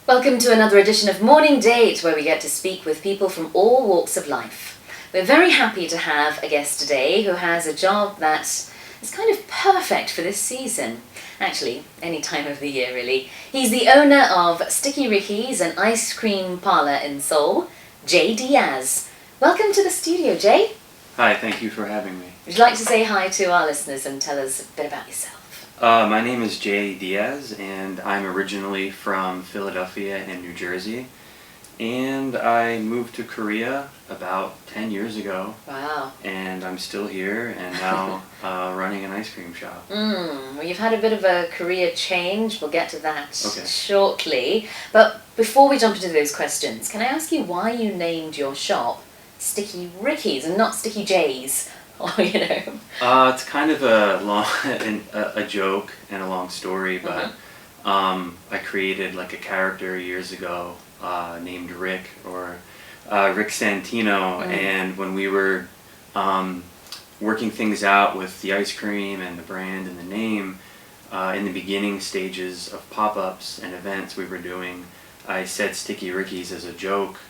Welcome to another edition of Morning Date, where we get to speak with people from all walks of life. We're very happy to have a guest today who has a job that is kind of perfect for this season. Actually, any time of the year, really. He's the owner of Sticky Ricky's, an ice cream parlor in Seoul, Diaz. Welcome to the studio, Jay. Hi, thank you for having me. Would you like to say hi to our listeners and tell us a bit about yourself? My name is Diaz, and I'm originally from Philadelphia and New Jersey. And I moved to Korea about 10 years ago. Wow. And I'm still here and now running an ice cream shop. Well, you've had a bit of a career change. We'll get to that Okay. shortly. But before we jump into those questions, can I ask you why you named your shop Sticky Ricky's and not Sticky J's? Or, It's kind of a long, a joke and a long story, but I created like a character years ago named Rick, or Rick Santino, and when we were working things out with the ice cream and the brand and the name, in the beginning stages of pop-ups and events we were doing, I said Sticky Ricky's as a joke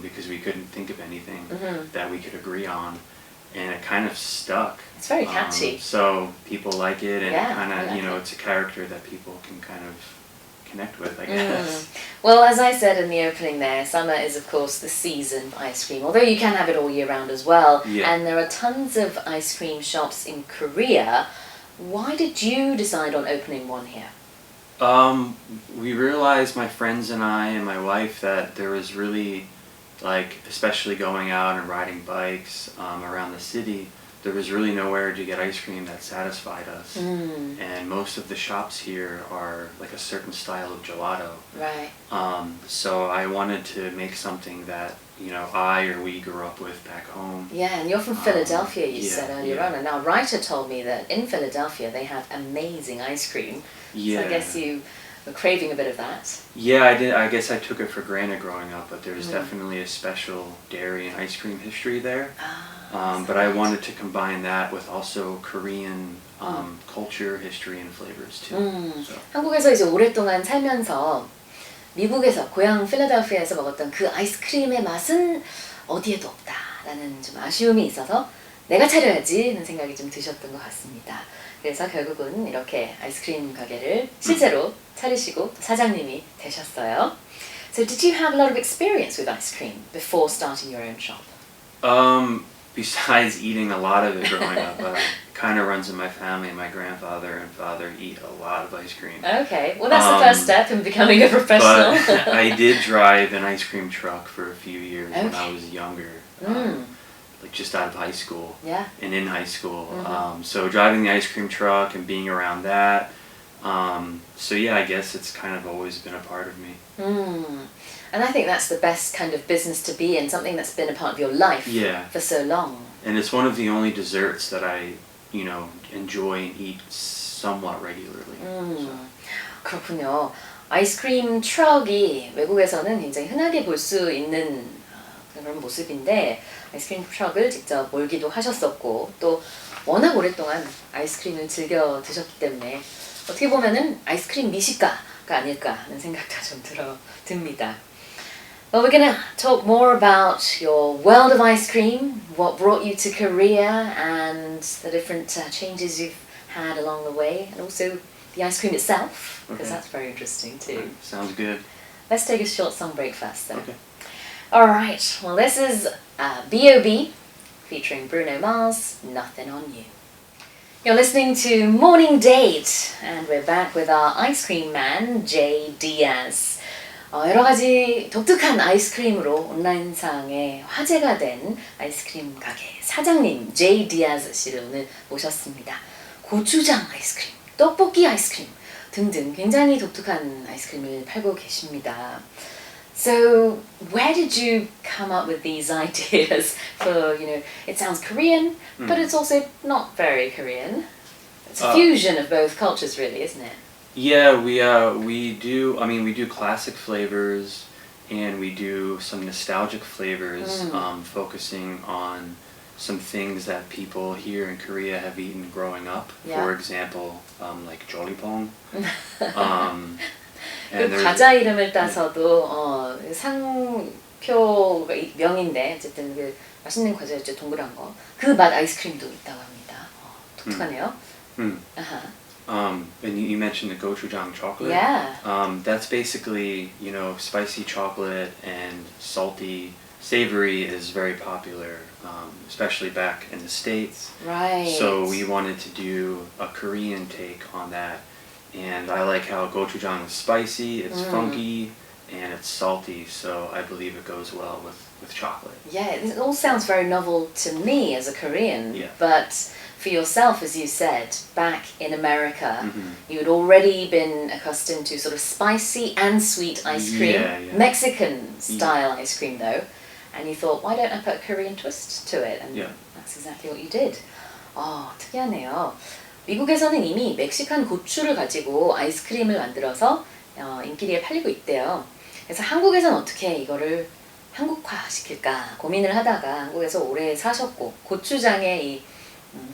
because we couldn't think of anything that we could agree on. And it kind of stuck. It's very catchy. So people like it, and Yeah, it kind I of, like it. it's a character that people can kind of connect with, I guess. Well, as I said in the opening there, summer is of course the season for ice cream, although you can have it all year round as well. Yeah. And there are tons of ice cream shops in Korea. Why did you decide on opening one here? We realized, my friends and I and my wife, that there was really, like, especially going out and riding bikes around the city, there was really nowhere to get ice cream that satisfied us. And most of the shops here are like a certain style of gelato. Right. So I wanted to make something that, we grew up with back home. Yeah, and you're from Philadelphia, you yeah, said earlier yeah. on. And now, Writer told me that in Philadelphia they have amazing ice cream. Yeah. So I guess you were craving a bit of that. Yeah, I did. I guess I took it for granted growing up, but there's definitely a special dairy and ice cream history there. But I wanted to combine that with also Korean culture, history, and flavors too. So. 한국에서 이제 오랫동안 살면서 미국에서 고향 필라델피아에서 먹었던 그 아이스크림의 맛은 어디에도 없다라는 좀 아쉬움이 있어서 내가 차려야지는 생각이 좀 드셨던 것 같습니다. 그래서 결국은 이렇게 아이스크림 가게를 실제로 차리시고 사장님이 되셨어요. So did you have a lot of experience with ice cream before starting your own shop? Besides eating a lot of it growing up, it kind of runs in my family. My grandfather and father eat a lot of ice cream. Okay, well that's the first step in becoming a professional. But I did drive an ice cream truck for a few years when I was younger. Like just out of high school. Yeah. And in high school. So driving the ice cream truck and being around that. So yeah, I guess it's kind of always been a part of me. And I think that's the best kind of business to be in, something that's been a part of your life for so long. And it's one of the only desserts that I, enjoy and eat somewhat regularly. So. 그렇군요. 아이스크림 트럭이 외국에서는 굉장히 흔하게 볼 수 있는 그런 모습인데 아이스크림 트럭을 직접 몰기도 하셨었고 또 워낙 오랫동안 아이스크림을 즐겨 드셨기 때문에 어떻게 보면은 아이스크림 미식가가 아닐까 하는 생각도 좀 듭니다. Well, we're going to talk more about your world of ice cream, what brought you to Korea, and the different changes you've had along the way, and also the ice cream itself, because that's very interesting too. Sounds good. Let's take a short song break first, though. Okay. All right. Well, this is B.O.B. featuring Bruno Mars, Nothing on You. You're listening to Morning Date, and we're back with our ice cream man, Jay Diaz. 여러 가지 독특한 아이스크림으로 온라인상에 화제가 된 아이스크림 가게 사장님 제이 디아즈 씨를 오늘 모셨습니다. 고추장 아이스크림, 떡볶이 아이스크림 등등 굉장히 독특한 아이스크림을 팔고 계십니다. So where did you come up with these ideas for, it sounds Korean, but it's also not very Korean. It's a fusion of both cultures really, isn't it? Yeah, we do classic flavors, and we do some nostalgic flavors, focusing on some things that people here in Korea have eaten growing up. Yeah. For example, like jolipong. And 그 there's- 과자 이름을 따서도 상표 명인데 어쨌든 그 맛있는 과자였죠. 동그란 거. 그 맛 아이스크림도 있다고 합니다. 독특하네요. 아하. And you mentioned the gochujang chocolate. Yeah. That's basically, you know, spicy chocolate and salty, savory is very popular, especially back in the States. Right. So we wanted to do a Korean take on that. And I like how gochujang is spicy, it's funky, and it's salty, so I believe it goes well with chocolate. Yeah, it all sounds very novel to me as a Korean, Yeah. but for yourself, as you said, back in America, Mm-hmm. you had already been accustomed to sort of spicy and sweet ice cream, Yeah. Mexican style ice cream though, and you thought, why don't I put a Korean twist to it? And Yeah. that's exactly what you did. 특이하네요. 미국에서는 이미 멕시칸 고추를 가지고 아이스크림을 만들어서 인기리에 팔리고 있대요. 그래서 한국에서는 어떻게 이거를 한국화 시킬까 고민을 하다가 한국에서 오래 사셨고 고추장의 이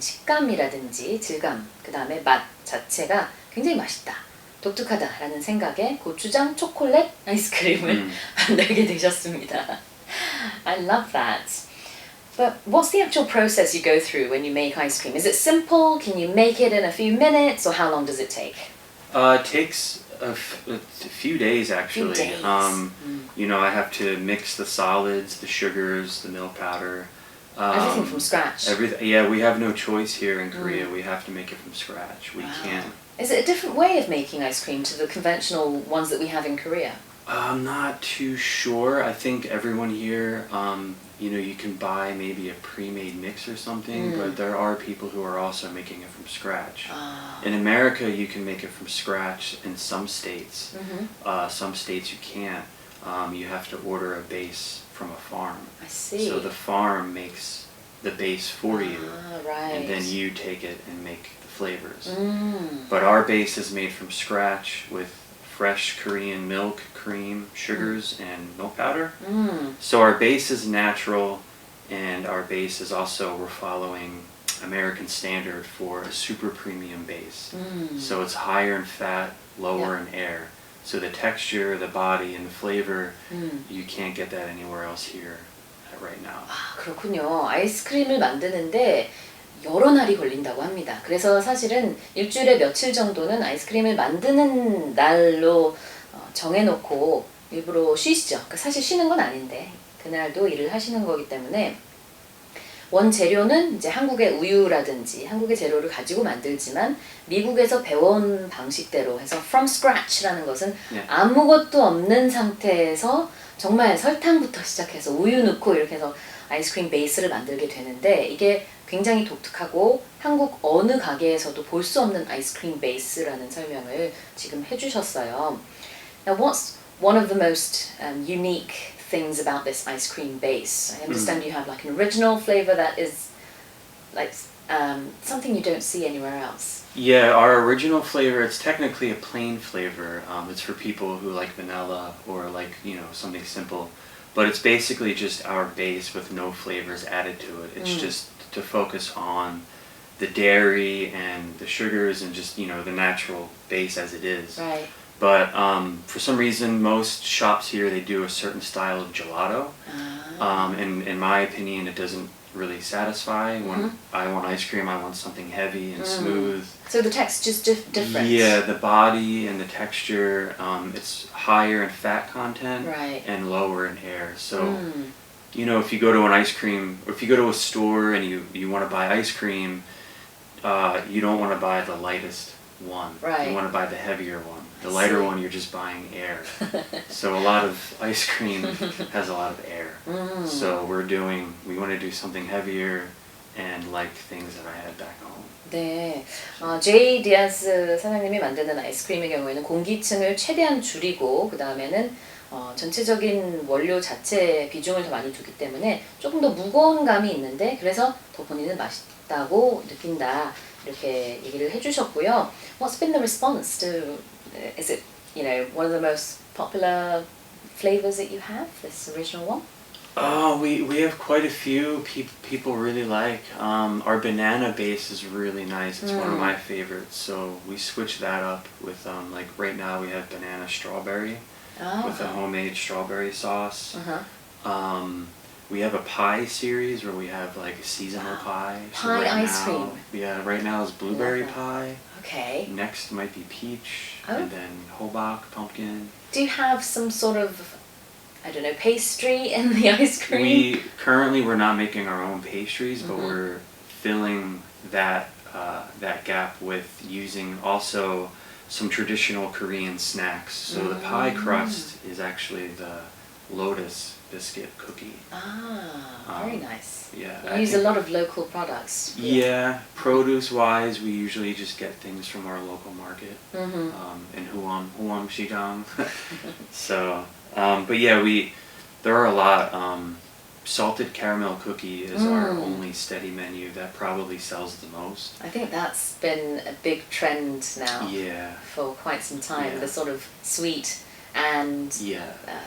식감이라든지 질감, 그 다음에 맛 자체가 굉장히 맛있다, 독특하다라는 생각에 고추장 초콜릿 아이스크림을 만들게 되셨습니다. I love that. But what's the actual process you go through when you make ice cream? Is it simple? Can you make it in a few minutes, or how long does it take? It takes a few days actually. Few days. You know, I have to mix the solids, the sugars, the milk powder. Everything from scratch. Yeah, we have no choice here in Korea. We have to make it from scratch. We can't. Is it a different way of making ice cream to the conventional ones that we have in Korea? I'm not too sure. I think everyone here, you know, you can buy maybe a pre-made mix or something, but there are people who are also making it from scratch. In America, you can make it from scratch in some states. Some states you can't. You have to order a base from a farm. I see. So the farm makes the base for you, Right. and then you take it and make the flavors. But our base is made from scratch with fresh Korean milk, cream, sugars, and milk powder. So our base is natural, and our base is also, we're following American standard for a super premium base. So it's higher in fat, lower in air. So the texture, the body, and the flavor, you can't get that anywhere else here right now. 그렇군요. 아이스크림을 만드는데 여러 날이 걸린다고 합니다. 그래서 사실은 일주일에 며칠 정도는 아이스크림을 만드는 날로 정해놓고 일부러 쉬시죠. 그러니까 사실 쉬는 건 아닌데 그날도 일을 하시는 거기 때문에 원재료는 이제 한국의 우유라든지 한국의 재료를 가지고 만들지만 미국에서 배워온 방식대로 해서 from scratch라는 것은 아무것도 없는 상태에서 정말 설탕부터 시작해서 우유 넣고 이렇게 해서 아이스크림 베이스를 만들게 되는데 이게 굉장히 독특하고 한국 어느 가게에서도 볼 수 없는 아이스크림 베이스라는 설명을 지금 해주셨어요. Now what's one of the most unique things about this ice cream base? I understand you have like an original flavor that is like something you don't see anywhere else. Yeah, our original flavor, it's technically a plain flavor. It's for people who like vanilla or like, you know, something simple. But it's basically just our base with no flavors added to it. It's just to focus on the dairy and the sugars and just, you know, the natural base as it is. Right. But for some reason, most shops here, they do a certain style of gelato. And in my opinion, it doesn't really satisfy. When I want ice cream, I want something heavy and smooth. So the texture's different. Yeah, the body and the texture, it's higher in fat content and lower in air. So, you know, if you go to an ice cream, or if you go to a store and you want to buy ice cream, you don't want to buy the lightest one. Right. You want to buy the heavier one. The lighter one, you're just buying air. So a lot of ice cream has a lot of air. So we want to do something heavier and like things that I had back home. 네, 제이 디아스 사장님이 만드는 아이스크림의 경우에는 공기층을 최대한 줄이고 그 다음에는 전체적인 원료 자체 비중을 더 많이 두기 때문에 조금 더 무거운 감이 있는데 그래서 더 본인은 맛있다고 느낀다 이렇게 얘기를 해주셨고요. What's been the response to? Is it, you know, one of the most popular flavors that you have? This original one? Oh, we have quite a few people really like. Our banana base is really nice. It's one of my favorites. So we switch that up with like right now we have banana strawberry with a homemade strawberry sauce. We have a pie series where we have like a seasonal pie. So Pie right ice now, cream. Yeah, right now is blueberry Love that. pie. Okay. Next might be peach, Oh. and then hoback pumpkin. Do you have some sort of, I don't know, pastry in the ice cream? We're not making our own pastries, but we're filling that that gap with using also some traditional Korean snacks. So the pie crust is actually the lotus biscuit cookie. Very nice. Yeah. You use a lot of local products. Yeah, produce-wise, we usually just get things from our local market in Huam Shijang. So, but yeah, there are a lot. Salted caramel cookie is our only steady menu that probably sells the most. I think that's been a big trend now Yeah. for quite some time. Yeah. The sort of sweet and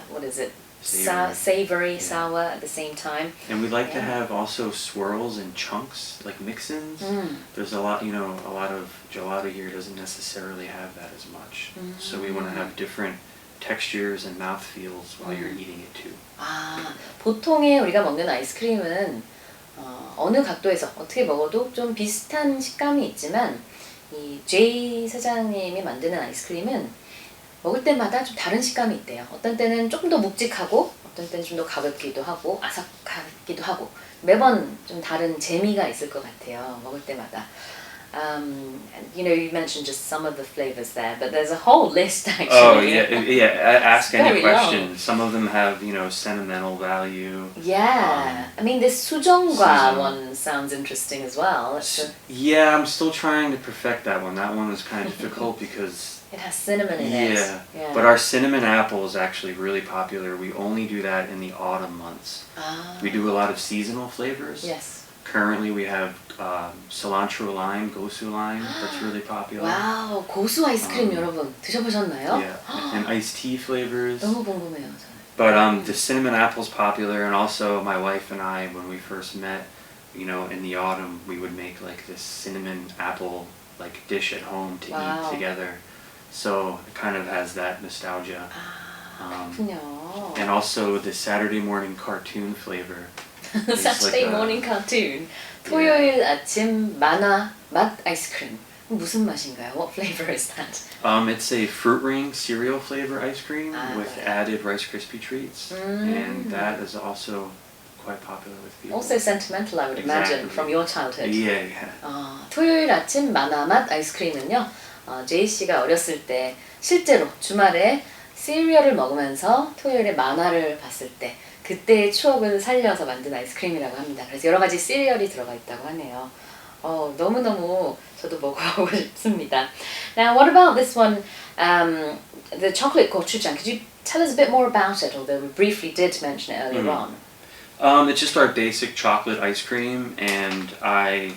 what is it? Savory, sour at the same time. And we like to have also swirls and chunks, like mix-ins. There's a lot of gelato here doesn't necessarily have that as much. So we want to have different textures and mouthfeels while you're eating it too. 보통의 우리가 먹는 아이스크림은 어느 각도에서 어떻게 먹어도 좀 비슷한 식감이 있지만 이 제이 사장님이 만드는 아이스크림은 먹을 때마다 좀 다른 식감이 있대요. 어떤 때는 조금 더 묵직하고 어떤 때는 좀 더 가볍기도 하고 아삭하기도 하고 매번 좀 다른 재미가 있을 것 같아요. 먹을 때마다. And, you mentioned just some of the flavors there, but there's a whole list actually. Oh yeah. Ask any very question. long. Some of them have sentimental value. Yeah, I mean this 수정과 수정. one sounds interesting as well. Yeah, I'm still trying to perfect that one. That one was kind of difficult because It has cinnamon in it. yeah. But our cinnamon apple is actually really popular. We only do that in the autumn months. We do a lot of seasonal flavors. Yes. Currently we have cilantro lime, gosu lime. That's really popular. 와우, 고수 아이스크림 여러분 드셔보셨나요? Yeah, and iced tea flavors. 너무 궁금해요, 저는. But the cinnamon apple's popular, and also my wife and I, when we first met, in the autumn, we would make like this cinnamon apple like dish at home to eat together. So it kind of has that nostalgia. 그렇군요. And also the Saturday morning cartoon flavor. Saturday like morning cartoon. 토요일 아침 만화 맛 아이스크림. 무슨 맛인가요? What flavor is that? It's a fruit ring cereal flavor ice cream with right. added Rice Krispie treats, and that is also quite popular with people. Also sentimental, I would imagine, from your childhood. Yeah. 토요일 아침 만화 맛 아이스크림은요. 제이 씨가 어렸을 때 실제로 주말에 시리얼을 먹으면서 토요일에 만화를 봤을 때 그때의 추억을 살려서 만든 아이스크림이라고 합니다. 그래서 여러 가지 시리얼이 들어가 있다고 하네요. 너무너무 저도 먹어보고 싶습니다. Now, what about this one, the chocolate gochujang? Could you tell us a bit more about it, although we briefly did mention it earlier on? It's just our basic chocolate ice cream, and I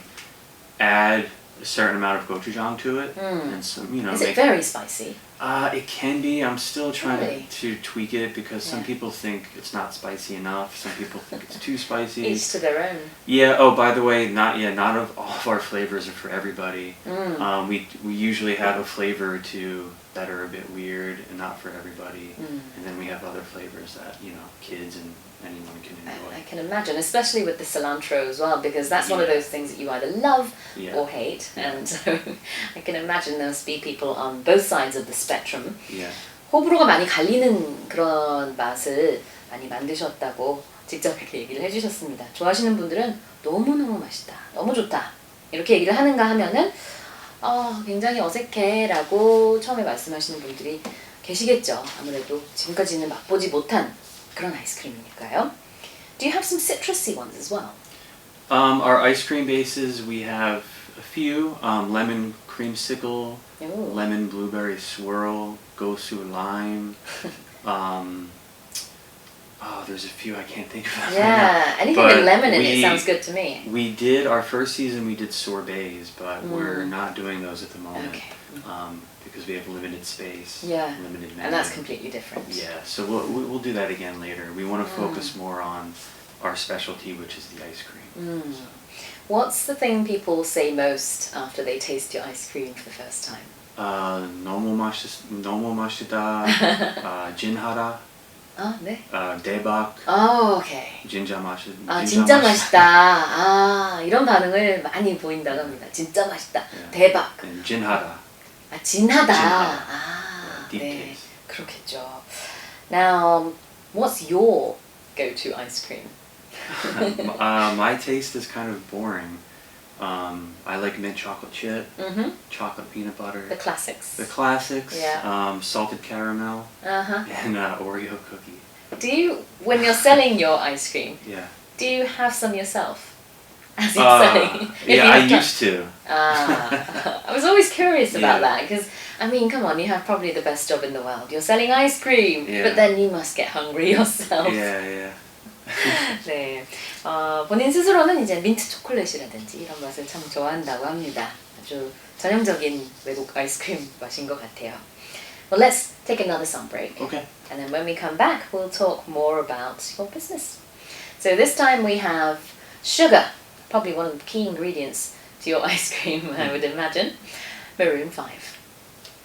add a certain amount of gochujang to it, and some, Is it very spicy? It can be. I'm still trying Really? to tweak it because some people think it's not spicy enough. Some people think it's too spicy. Each to their own. Yeah. Oh, by the way, not all of our flavors are for everybody. We usually have a flavor or two that are a bit weird and not for everybody, and then we have other flavors that kids and anyone can enjoy. I can imagine, especially with the cilantro as well, because that's one of those things that you either love or hate, and so I can imagine there must be people on both sides of the spectrum. Yeah. 호불호가 많이 갈리는 그런 맛을 많이 만드셨다고 직접 이렇게 얘기를 해주셨습니다. 좋아하시는 분들은 너무너무 맛있다, 너무 좋다 이렇게 얘기를 하는가 하면은 굉장히 어색해라고 처음에 말씀하시는 분들이 계시겠죠. 아무래도 지금까지는 맛보지 못한 그런 아이스크림이니까요. Do you have some citrusy ones as well? Our ice cream bases, we have a few. Lemon creamsicle, lemon blueberry swirl, gosu lime. Oh, there's a few I can't think of. Right Yeah, now. anything But with lemon in it sounds good to me. We did our first season. We did sorbets, but we're not doing those at the moment. Okay. Because we have limited space. Yeah. Limited menu. And that's completely different. Yeah, so we'll do that again later. We want to focus more on our specialty, which is the ice cream. So. What's the thing people say most after they taste your ice cream for the first time? 너무 맛있다. 진하다. 아, 네. 대박. Oh, okay. 진짜 맛있. 아, 진짜 맛있다. 아, 이런 반응을 많이 보인다고 합니다. 진짜 맛있다. Yeah. 대박. And 진하다. 아, 진하다. 진하다. 아, Deep 네. taste. 그렇겠죠. Now, what's your go-to ice cream? My taste is kind of boring. I like mint chocolate chip, chocolate peanut butter, The classics. the classics, Yeah. salted caramel, Uh-huh. and Oreo cookie. Do you, when you're selling your ice cream, Yeah. do you have some yourself? As you're selling? If Yeah, you I have time. used to. I was always curious about Yeah. that because, I mean, come on, you have probably the best job in the world. You're selling ice cream, Yeah. but then you must get hungry yourself. Yeah. 네, 본인 스스로는 이제 민트 초콜릿이라든지 이런 맛을 참 좋아한다고 합니다. 아주 전형적인 외국 아이스크림 맛인 것 같아요. Well, let's take another song break. Okay. And then when we come back, we'll talk more about your business. So this time we have sugar, probably one of the key ingredients to your ice cream, I would imagine. Maroon 5.